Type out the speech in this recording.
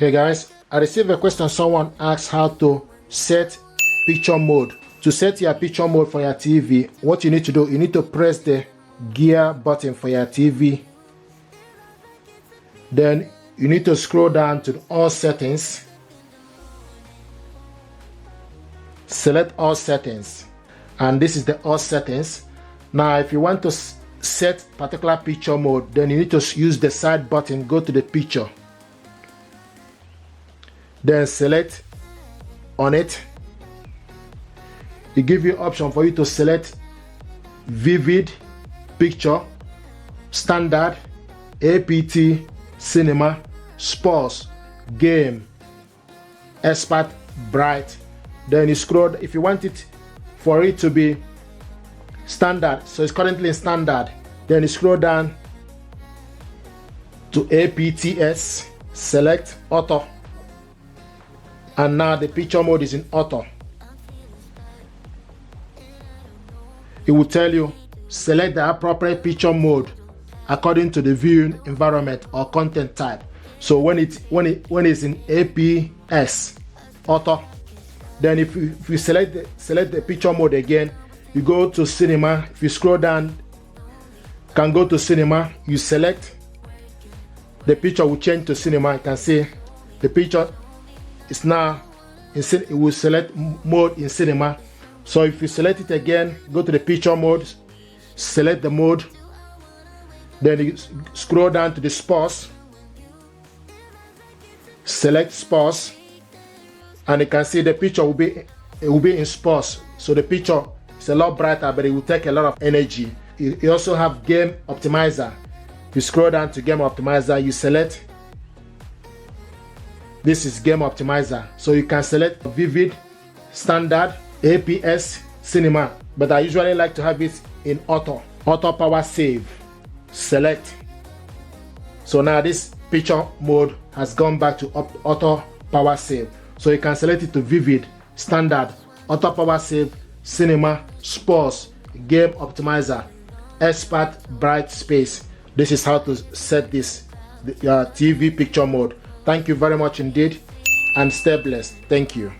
Okay guys, I received a question. Someone asked how to set picture mode. To set your picture mode for your TV, what you need to do, you need to press the gear button for your TV. Then you need to scroll down to all settings. Select all settings, and this is the all settings. Now if you want to set particular picture mode, then you need to use the side button, go to the picture, then select on it. It gives you option for you to select vivid, picture, standard, APT, cinema, sports, game, expert, bright. Then you scroll. If you want it for it to be standard, so it's currently in standard, then you scroll down to APTS, select auto, and now the picture mode is in auto. It will tell you select the appropriate picture mode according to the viewing environment or content type. So when it's in APS auto, then if you select the picture mode again, you go to cinema. If you scroll down, can go to cinema, you select, the picture will change to cinema. You can see the picture is now in, it will select mode in cinema. So if you select it again, go to the picture mode, select the mode, then you scroll down to the sports, select sports, and you can see the picture will be in sports. So the picture is a lot brighter, but it will take a lot of energy. You also have game optimizer. If you scroll down to game optimizer, you select, this is game optimizer. So you can select vivid, standard, APS, cinema, but I usually like to have it in auto power save. Select. So now this picture mode has gone back to auto power save. So you can select it to vivid, standard, auto power save, cinema, sports, game optimizer, expert, bright, space. This is how to set this TV picture mode. Thank you very much indeed, and stay blessed. Thank you.